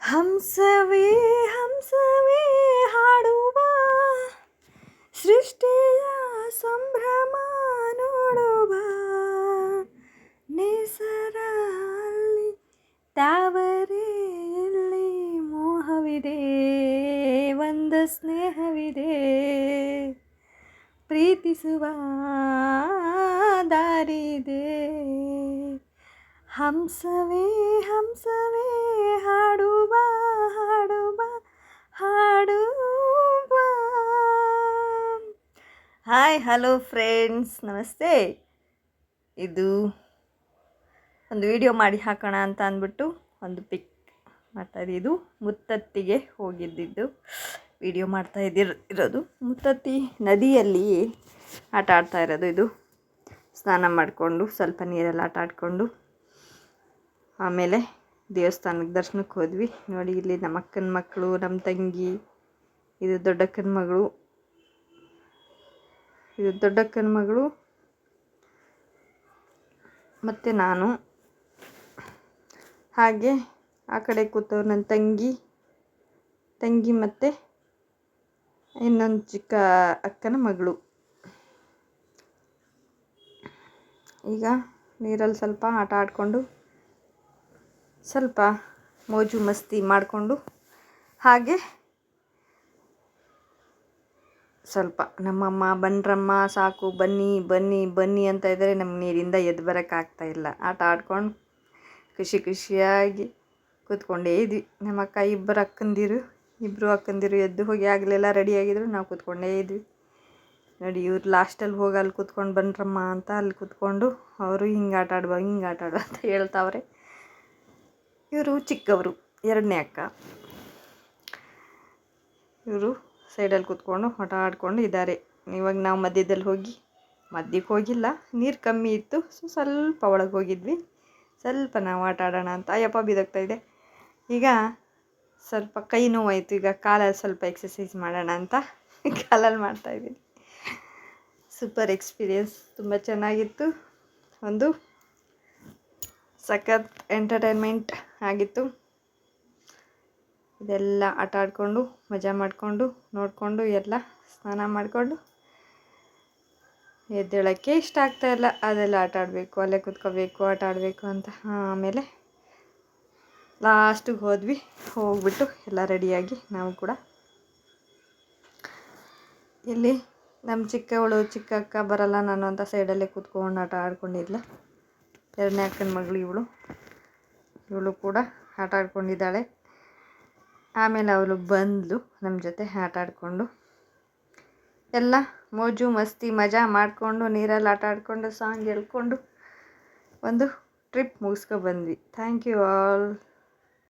ಹಂಸವೇ ಹಂಸವೇ ಹಾಡುವ ಸೃಷ್ಟಿಯ ಸಂಭ್ರಮ ನೋಡುವ ನೇಸರಲ್ಲಿ ತಾವರೆ ಎಲ್ಲಿ ಮೋಹವಿದೆ ಒಂದು ಸ್ನೇಹವಿದೆ ಪ್ರೀತಿಸುವ ದಾರಿದೆ ಹಂಸವೇ ಹಂಸವೇ ಹಾಡುವ ಹಾಡುವ ಹಾಡುವ. ಹಾಯ್ ಹಲೋ ಫ್ರೆಂಡ್ಸ್, ನಮಸ್ತೆ. ಇದು ಒಂದು ವಿಡಿಯೋ ಮಾಡಿ ಹಾಕೋಣ ಅಂತ ಅಂದ್ಬಿಟ್ಟು ಒಂದು ಪಿಕ್ ಮಾಡ್ತಾಯಿದ್ದೆ. ಇದು ಮುತ್ತತ್ತಿಗೆ ಹೋಗಿದ್ದಿದ್ದು ವಿಡಿಯೋ ಮಾಡ್ತಾ ಇರೋದು. ಮುತ್ತತ್ತಿ ನದಿಯಲ್ಲಿ ಆಟ ಆಡ್ತಾ ಇರೋದು. ಇದು ಸ್ನಾನ ಮಾಡಿಕೊಂಡು ಸ್ವಲ್ಪ ನೀರೆಲ್ಲ ಆಟ ಆಡಿಕೊಂಡು ಆಮೇಲೆ ದೇವಸ್ಥಾನಕ್ಕೆ ದರ್ಶನಕ್ಕೆ ಹೋದ್ವಿ. ನೋಡಿ, ಇಲ್ಲಿ ನಮ್ಮ ಅಕ್ಕನ ಮಕ್ಕಳು, ನಮ್ಮ ತಂಗಿ, ಇದು ದೊಡ್ಡಕ್ಕನ ಮಗಳು, ಇದು ದೊಡ್ಡಕ್ಕನ ಮಗಳು ಮತ್ತು ನಾನು. ಹಾಗೆ ಆ ಕಡೆ ಕೂತವ್ರು ನನ್ನ ತಂಗಿ ಮತ್ತು ಇನ್ನೊಂದು ಚಿಕ್ಕ ಅಕ್ಕನ ಮಗಳು. ಈಗ ನೀರಲ್ಲಿ ಸ್ವಲ್ಪ ಆಟ ಆಡಿಕೊಂಡು ಸ್ವಲ್ಪ ಮೋಜು ಮಸ್ತಿ ಮಾಡಿಕೊಂಡು ಹಾಗೆ ಸ್ವಲ್ಪ ನಮ್ಮಮ್ಮ ಬನ್ರಮ್ಮ ಸಾಕು ಬನ್ನಿ ಬನ್ನಿ ಬನ್ನಿ ಅಂತ ಇದ್ದರೆ ನಮ್ಗೆ ನೀರಿಂದ ಎದ್ದು ಬರೋಕ್ಕಾಗ್ತಾಯಿಲ್ಲ. ಆಟ ಆಡ್ಕೊಂಡು ಖುಷಿಯಾಗಿ ಕೂತ್ಕೊಂಡೇ ಇದ್ವಿ. ನಮ್ಮ ಅಕ್ಕ ಇಬ್ಬರು ಅಕ್ಕಂದಿರು ಎದ್ದು ಹೋಗಿ ಆಗಲೆಲ್ಲ ರೆಡಿಯಾಗಿದ್ರು. ನಾವು ಕೂತ್ಕೊಂಡೇ ಇದ್ವಿ. ನೋಡಿ, ಇವ್ರು ಲಾಸ್ಟಲ್ಲಿ ಹೋಗಿ ಅಲ್ಲಿ ಕೂತ್ಕೊಂಡು ಬನ್ರಮ್ಮ ಅಂತ ಅಲ್ಲಿ ಕೂತ್ಕೊಂಡು ಅವರು ಹಿಂಗೆ ಆಟ ಆಡುವ ಅಂತ ಹೇಳ್ತಾವ್ರೆ. ಇವರು ಚಿಕ್ಕವರು, ಎರಡನೇ ಅಕ್ಕ. ಇವರು ಸೈಡಲ್ಲಿ ಕೂತ್ಕೊಂಡು ಆಟ ಆಡ್ಕೊಂಡು ಇದ್ದಾರೆ. ಇವಾಗ ನಾವು ಮಧ್ಯಕ್ಕೆ ಹೋಗಿಲ್ಲ, ನೀರು ಕಮ್ಮಿ ಇತ್ತು. ಸ್ವಲ್ಪ ಒಳಗೆ ಹೋಗಿದ್ವಿ. ಸ್ವಲ್ಪ ನಾವು ಆಟ ಆಡೋಣ ಅಂತ. ಅಯ್ಯಪ್ಪ ಬಿದ್ದೋಗ್ತಾಯಿದೆ. ಈಗ ಸ್ವಲ್ಪ ಕೈ ನೋವಾಯಿತು. ಈಗ ಕಾಲಲ್ಲಿ ಸ್ವಲ್ಪ ಎಕ್ಸಸೈಸ್ ಮಾಡೋಣ ಅಂತ ಕಾಲಲ್ಲಿ ಮಾಡ್ತಾಯಿದ್ದೀನಿ. ಸೂಪರ್ ಎಕ್ಸ್ಪೀರಿಯೆನ್ಸ್, ತುಂಬ ಚೆನ್ನಾಗಿತ್ತು. ಒಂದು ಸಖತ್ ಎಂಟರ್ಟೈನ್ಮೆಂಟ್ ಆಗಿತ್ತು. ಇದೆಲ್ಲ ಆಟ ಆಡಿಕೊಂಡು ಮಜಾ ಮಾಡಿಕೊಂಡು ನೋಡಿಕೊಂಡು ಎಲ್ಲ ಸ್ನಾನ ಮಾಡಿಕೊಂಡು ಎದ್ದೇಳೋಕ್ಕೆ ಇಷ್ಟ ಆಗ್ತಾಯಿಲ್ಲ. ಅದೆಲ್ಲ ಆಟ ಆಡಬೇಕು, ಅಲ್ಲೇ ಕೂತ್ಕೋಬೇಕು, ಆಟ ಆಡಬೇಕು ಅಂತ. ಆಮೇಲೆ ಲಾಸ್ಟಿಗೆ ಹೋಗ್ಬಿಟ್ಟು ಎಲ್ಲ ರೆಡಿಯಾಗಿ ನಾವು ಕೂಡ ಇಲ್ಲಿ ನಮ್ಮ ಚಿಕ್ಕ ಅಕ್ಕ ಬರಲ್ಲ ನಾನು ಅಂತ ಸೈಡಲ್ಲೇ ಕೂತ್ಕೊಂಡು ಆಟ ಆಡ್ಕೊಂಡಿದ್ಲ. ಎರಡನೇ ಅಕ್ಕನ ಮಗಳು ಇವಳು ಕೂಡ ಆಟ ಆಡ್ಕೊಂಡಿದ್ದಾಳೆ. ಆಮೇಲೆ ಅವಳು ಬಂದಳು ನಮ್ಮ ಜೊತೆ ಆಟ ಆಡಿಕೊಂಡು ಎಲ್ಲ ಮೋಜು ಮಸ್ತಿ ಮಜಾ ಮಾಡಿಕೊಂಡು ನೀರಲ್ಲಿ ಆಟ ಆಡಿಕೊಂಡು ಸಾಂಗ್ ಹೇಳ್ಕೊಂಡು ಒಂದು ಟ್ರಿಪ್ ಮುಗಿಸ್ಕೊ ಬಂದ್ವಿ. Thank you all.